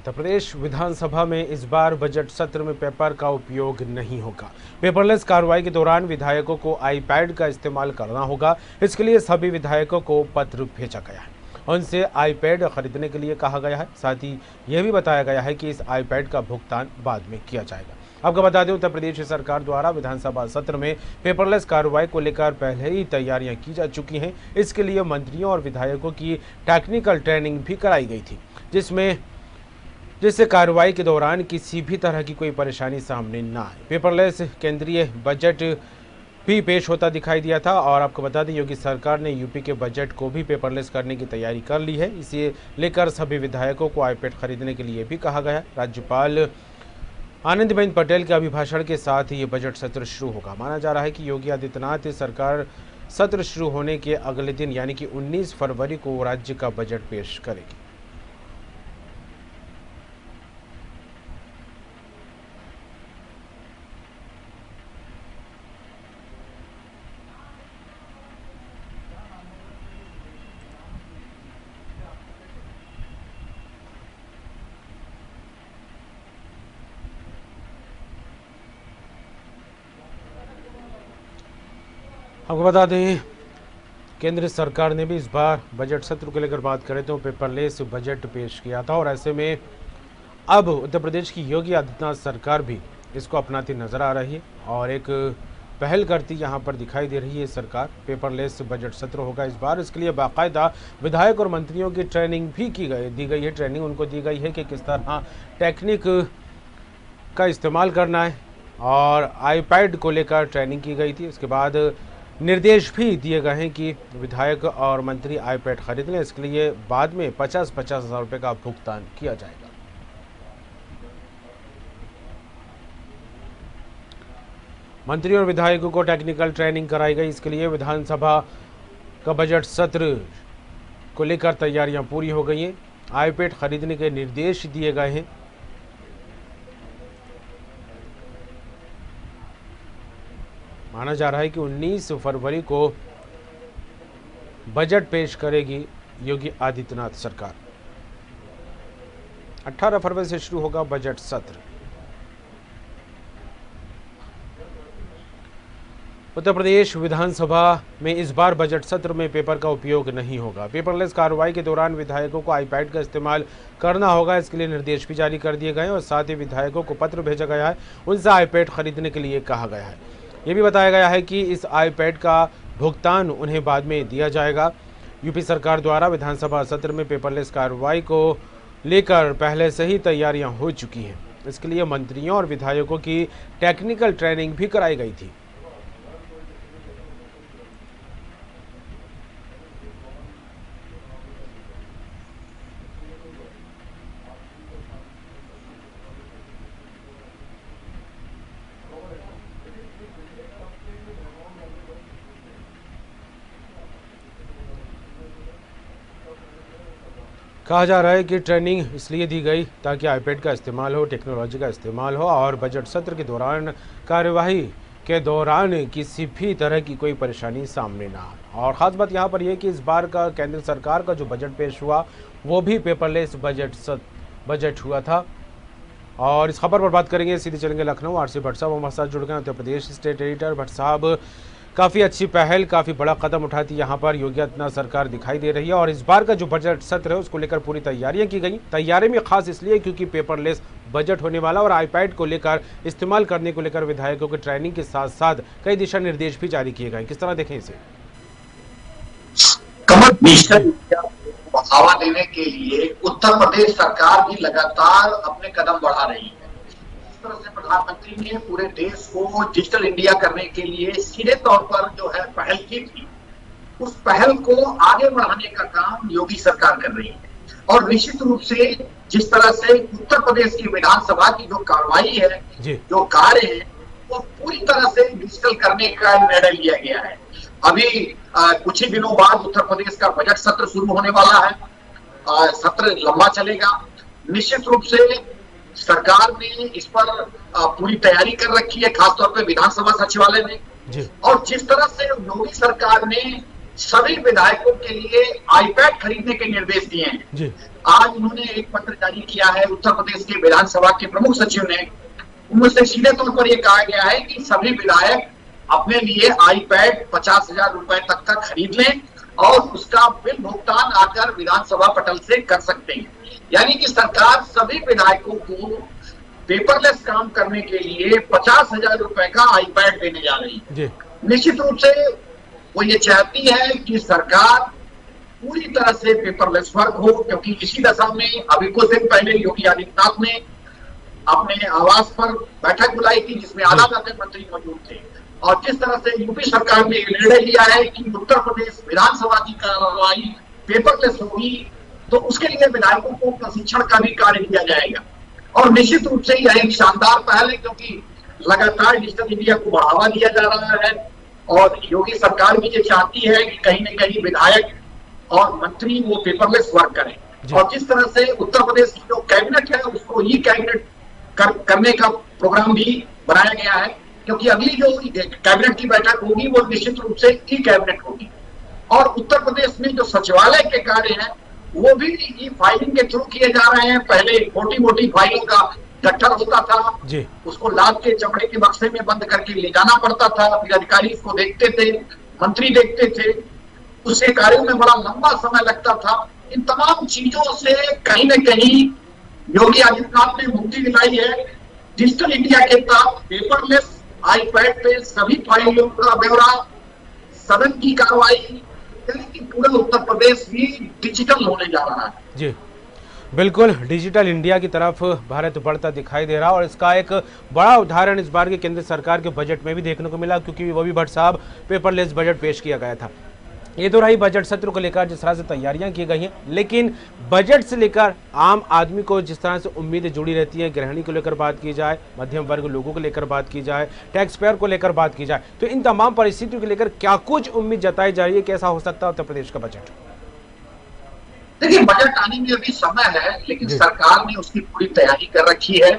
उत्तर प्रदेश विधानसभा में इस बार बजट सत्र में पेपर का उपयोग नहीं होगा। पेपरलेस कार्रवाई के दौरान विधायकों को आईपैड का इस्तेमाल करना होगा। इसके लिए सभी विधायकों को पत्र भेजा गया है। उनसे आईपैड खरीदने के लिए कहा गया है। साथ ही यह भी बताया गया है कि इस आईपैड का भुगतान बाद में किया जाएगा। आपको बता दें, उत्तर प्रदेश सरकार द्वारा विधानसभा सत्र में पेपरलेस कार्रवाई को लेकर पहले ही तैयारियां की जा चुकी हैं। इसके लिए मंत्रियों और विधायकों की टेक्निकल ट्रेनिंग भी कराई गई थी, जिससे कार्रवाई के दौरान किसी भी तरह की कोई परेशानी सामने ना आए। पेपरलेस केंद्रीय बजट भी पेश होता दिखाई दिया था। और आपको बता दें, योगी सरकार ने यूपी के बजट को भी पेपरलेस करने की तैयारी कर ली है। इसे लेकर सभी विधायकों को आईपैड खरीदने के लिए भी कहा गया। राज्यपाल आनंदीबेन पटेल के अभिभाषण के साथ ये बजट सत्र शुरू होगा। माना जा रहा है कि योगी आदित्यनाथ सरकार सत्र शुरू होने के अगले दिन यानी कि 19 फरवरी को राज्य का बजट पेश करेगी। आपको बता दें, केंद्र सरकार ने भी इस बार बजट सत्र को लेकर बात करें तो पेपरलेस बजट पेश किया था। और ऐसे में अब उत्तर प्रदेश की योगी आदित्यनाथ सरकार भी इसको अपनाती नजर आ रही है और एक पहल करती यहाँ पर दिखाई दे रही है। सरकार पेपरलेस बजट सत्र होगा इस बार। इसके लिए बाकायदा विधायक और मंत्रियों की ट्रेनिंग भी दी गई है। ट्रेनिंग उनको दी गई है कि किस तरह टेक्निक का इस्तेमाल करना है और आईपैड को लेकर ट्रेनिंग की गई थी। इसके बाद निर्देश भी दिए गए हैं कि विधायक और मंत्री आईपैड खरीद लें। इसके लिए बाद में 50-50 हज़ार रुपये का भुगतान किया जाएगा। मंत्री और विधायकों को टेक्निकल ट्रेनिंग कराई गई। इसके लिए विधानसभा का बजट सत्र को लेकर तैयारियां पूरी हो गई हैं। आईपैड खरीदने के निर्देश दिए गए हैं। माना जा रहा है कि 19 फरवरी को बजट पेश करेगी योगी आदित्यनाथ सरकार। 18 फरवरी से शुरू होगा बजट सत्र। उत्तर प्रदेश विधानसभा में इस बार बजट सत्र में पेपर का उपयोग नहीं होगा। पेपरलेस कार्रवाई के दौरान विधायकों को आईपैड का इस्तेमाल करना होगा। इसके लिए निर्देश भी जारी कर दिए गए हैं और साथ ही विधायकों को पत्र भेजा गया है। उनसे आईपैड खरीदने के लिए कहा गया है। ये भी बताया गया है कि इस आईपैड का भुगतान उन्हें बाद में दिया जाएगा। यूपी सरकार द्वारा विधानसभा सत्र में पेपरलेस कार्रवाई को लेकर पहले से ही तैयारियां हो चुकी हैं। इसके लिए मंत्रियों और विधायकों की टेक्निकल ट्रेनिंग भी कराई गई थी। कहा जा रहा है कि ट्रेनिंग इसलिए दी गई ताकि आईपैड का इस्तेमाल हो, टेक्नोलॉजी का इस्तेमाल हो और बजट सत्र के दौरान कार्यवाही के दौरान किसी भी तरह की कोई परेशानी सामने ना आए। और ख़ास बात यहाँ पर यह कि इस बार का केंद्र सरकार का जो बजट पेश हुआ वो भी पेपरलेस बजट हुआ था। और इस खबर पर बात करेंगे, सीधे चलेंगे लखनऊ। आरसी भट्ट साहब हमारे साथ जुड़ गए, उत्तर प्रदेश स्टेट एडिटर। भट्ट साहब, काफ़ी अच्छी पहल, काफ़ी बड़ा कदम उठाती यहाँ पर योगी आदित्यनाथ सरकार दिखाई दे रही है। और इस बार का जो बजट सत्र है उसको लेकर पूरी तैयारियां की गई। तैयारी में खास इसलिए क्योंकि पेपरलेस बजट होने वाला और आईपैड को लेकर इस्तेमाल करने को लेकर विधायकों की ट्रेनिंग के साथ साथ कई दिशा निर्देश भी जारी किए गए। किस तरह देखें इसे? कमल, डिजिटल इंडिया को बढ़ावा देने के लिए उत्तर प्रदेश सरकार भी लगातार अपने कदम बढ़ा रही है। से प्रधानमंत्री ने पूरे देश को डिजिटल इंडिया करने के लिए सीधे तौर पर जो है पहल की थी, उस पहल को आगे बढ़ाने का काम योगी सरकार कर रही है। और निश्चित रूप से जिस तरह से उत्तर प्रदेश की विधानसभा की जो कार्रवाई है, जो कार्य है, वो पूरी तरह से डिजिटल करने का निर्णय लिया गया है। अभी कुछ ही दिनों बाद उत्तर प्रदेश का बजट सत्र शुरू होने वाला है। सत्र लंबा चलेगा। निश्चित रूप से सरकार ने इस पर पूरी तैयारी कर रखी है, खासतौर पे विधानसभा सचिवालय ने। और जिस तरह से योगी सरकार ने सभी विधायकों के लिए आईपैड खरीदने के निर्देश दिए हैं जी। आज उन्होंने एक पत्र जारी किया है उत्तर प्रदेश के विधानसभा के प्रमुख सचिव ने, उनमें से सीधे तौर पर यह कहा गया है कि सभी विधायक अपने लिए आईपैड 50,000 रुपए तक का खरीद लें और उसका बिल भुगतान आकर विधानसभा पटल से कर सकते हैं। यानी कि सरकार सभी विधायकों को पेपरलेस काम करने के लिए 50,000 रुपए का आईपैड देने जा रही है। निश्चित रूप से वो ये चाहती है कि सरकार पूरी तरह से पेपरलेस वर्क हो, क्योंकि इसी दशा में अभी कुछ दिन पहले योगी आदित्यनाथ ने अपने आवास पर बैठक बुलाई थी जिसमें आधा दर्जन मंत्री मौजूद थे और जिस तरह से यूपी सरकार ने निर्णय लिया है कि उत्तर प्रदेश विधानसभा की कार्रवाई पेपरलेस होगी तो उसके लिए विधायकों को प्रशिक्षण का भी कार्य किया जाएगा। और निश्चित रूप से यह एक शानदार पहल है क्योंकि लगातार डिजिटल इंडिया को बढ़ावा दिया जा रहा है और योगी सरकार भी ये चाहती है कि कहीं न कहीं विधायक और मंत्री वो पेपरलेस वर्क करें। और जिस तरह से उत्तर प्रदेश की जो कैबिनेट है उसको ई कैबिनेट करने का प्रोग्राम भी बनाया गया है, क्योंकि अगली जो कैबिनेट की बैठक होगी वो निश्चित रूप से ई कैबिनेट होगी। और उत्तर प्रदेश में जो सचिवालय के कार्य हैं वो भी ई फाइलिंग के थ्रू किए जा रहे हैं। पहले मोटी मोटी फाइलों का गट्ठर होता था जी। उसको लाद के चमड़े के बक्से में बंद करके ले जाना पड़ता था, फिर अधिकारी इसको देखते थे, मंत्री देखते थे, उसके कार्यों में बड़ा लंबा समय लगता था। इन तमाम चीजों से कहीं न कहीं योगी आदित्यनाथ ने मुक्ति दिलाई है। डिजिटल इंडिया के तहत पेपरलेस आईपैड पे सभी फाइलों का ब्यौरा, सदन की कार्रवाई, यानी कि पूरा उत्तर प्रदेश भी डिजिटल होने जा रहा है। जी बिल्कुल, डिजिटल इंडिया की तरफ भारत बढ़ता दिखाई दे रहा और इसका एक बड़ा उदाहरण इस बार के केंद्र सरकार के बजट में भी देखने को मिला, क्योंकि वो भी भट्ट साहब पेपरलेस बजट पेश किया गया था। ये तो रही बजट सत्र को लेकर जिस तरह से तैयारियां की गई हैं, लेकिन बजट से लेकर आम आदमी को जिस तरह से उम्मीदें जुड़ी रहती हैं, गृहिणी को लेकर बात की जाए, मध्यम वर्ग लोगों को लेकर बात की जाए, टैक्स पेयर को लेकर बात की जाए, तो इन तमाम परिस्थितियों को लेकर क्या कुछ उम्मीद जताई जा रही है, कैसा हो सकता है उत्तर प्रदेश का बजट? देखिए, बजट आने में अभी समय है, लेकिन सरकार ने उसकी पूरी तैयारी कर रखी है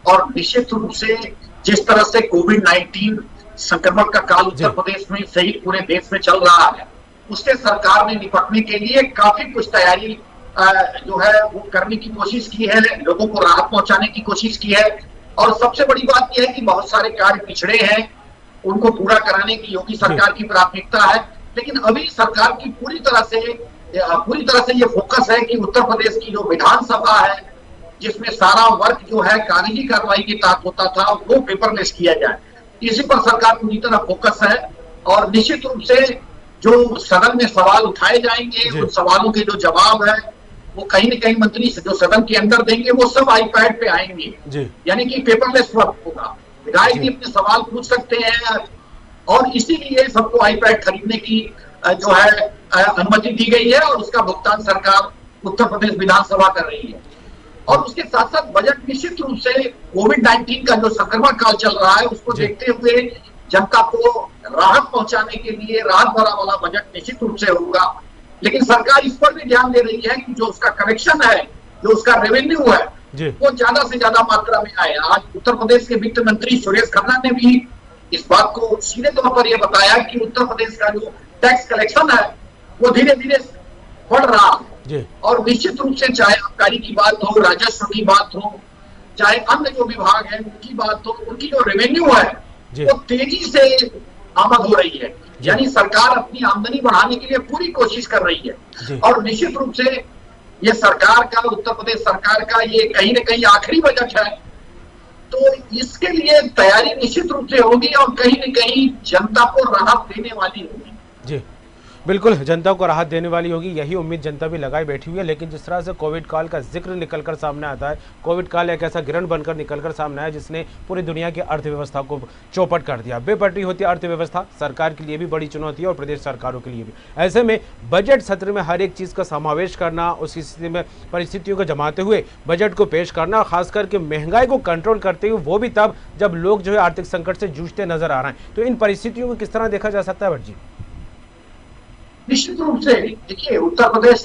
और निश्चित रूप से जिस तरह से कोविड-19 संक्रमण का काल उत्तर प्रदेश में सहित पूरे देश में चल रहा है, उससे सरकार ने निपटने के लिए काफी कुछ तैयारी जो है वो करने की कोशिश की है, लोगों को राहत पहुंचाने की कोशिश की है। और सबसे बड़ी बात यह है कि बहुत सारे कार्य पिछड़े हैं, उनको पूरा कराने की योगी सरकार की प्राथमिकता है। लेकिन अभी सरकार की पूरी तरह से ये फोकस है कि उत्तर प्रदेश की जो विधानसभा है, जिसमें सारा वर्क जो है कागजी कार्रवाई के तहत होता था, वो पेपरलेस किया जाए। इसी पर सरकार पूरी तरह फोकस है और निश्चित रूप से जो सदन में सवाल उठाए जाएंगे, उन सवालों के जो जवाब है वो कहीं न कहीं मंत्री जो सदन के अंदर देंगे वो सब आईपैड पे आएंगे, यानी कि पेपरलेस वर्क होगा। विधायक भी अपने सवाल पूछ सकते हैं और इसीलिए सबको आईपैड खरीदने की जो है अनुमति दी गई है और उसका भुगतान सरकार उत्तर प्रदेश विधानसभा कर रही है। और उसके साथ साथ बजट निश्चित रूप से कोविड-19 का जो संक्रमण काल चल रहा है उसको देखते हुए जनता को राहत पहुंचाने के लिए राहत भरा वाला बजट निश्चित रूप से होगा। लेकिन सरकार इस पर भी ध्यान दे रही है कि जो उसका कलेक्शन है, जो उसका रेवेन्यू है, वो ज्यादा से ज्यादा मात्रा में आए। आज उत्तर प्रदेश के वित्त मंत्री सुरेश खन्ना ने भी इस बात को सीधे तौर पर यह बताया कि उत्तर प्रदेश का जो टैक्स कलेक्शन है वो धीरे धीरे बढ़ रहा है। और निश्चित रूप से चाहे आबकारी की बात हो, राजस्व की बात हो, चाहे अन्य जो विभाग है उनकी बात हो, उनकी जो रेवेन्यू है वो तेजी से आमद हो रही है। यानी सरकार अपनी आमदनी बढ़ाने के लिए पूरी कोशिश कर रही है। और निश्चित रूप से ये सरकार का, उत्तर प्रदेश सरकार का ये कहीं न कहीं आखिरी बजट है, तो इसके लिए तैयारी निश्चित रूप से होगी और कहीं न कहीं जनता को राहत देने वाली होगी। जी बिल्कुल, जनता को राहत देने वाली होगी, यही उम्मीद जनता भी लगाई बैठी हुई है। लेकिन जिस तरह से कोविड काल का जिक्र निकलकर सामने आता है, कोविड काल एक ऐसा गिरण बनकर निकलकर सामने आया जिसने पूरी दुनिया की अर्थव्यवस्था को चौपट कर दिया। बेपटरी होती अर्थव्यवस्था सरकार के लिए भी बड़ी चुनौती है और प्रदेश सरकारों के लिए भी। ऐसे में बजट सत्र में हर एक चीज़ का समावेश करना, उस स्थिति में परिस्थितियों को जमाते हुए बजट को पेश करना और खास करके महंगाई को कंट्रोल करते हुए, वो भी तब जब लोग जो है आर्थिक संकट से जूझते नजर आ रहे हैं, तो इन परिस्थितियों को किस तरह देखा जा सकता है भट्ट जी? निश्चित रूप से देखिए, उत्तर प्रदेश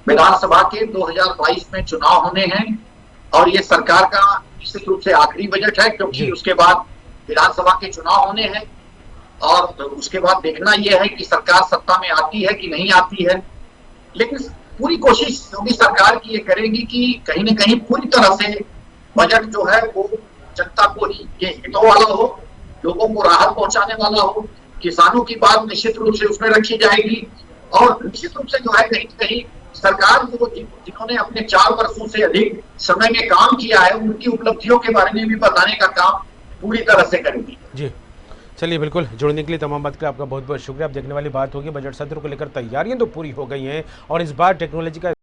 विधानसभा के 2022 में चुनाव होने हैं और ये सरकार का निश्चित रूप से आखिरी बजट है, क्योंकि उसके बाद विधानसभा के चुनाव होने हैं। और उसके बाद देखना यह है कि सरकार सत्ता में आती है कि नहीं आती है। लेकिन पूरी कोशिश योगी सरकार की ये करेगी कि कहीं न कहीं पूरी तरह से बजट जो है वो जनता को के हितों वाला हो, लोगों को राहत पहुंचाने वाला हो। किसानों की बात निश्चित रूप से उसमें रखी जाएगी और निश्चित रूप से जो है कहीं कहीं सरकार को जिन्होंने अपने 4 वर्षों से अधिक समय में काम किया है उनकी उपलब्धियों के बारे में भी बताने का काम पूरी तरह से करेगी। जी, चलिए बिल्कुल, जुड़ने के लिए तमाम बात का आपका बहुत बहुत शुक्रिया। अब देखने वाली बात होगी, बजट सत्र को लेकर तैयारियां तो पूरी हो गई हैं और इस बार टेक्नोलॉजी का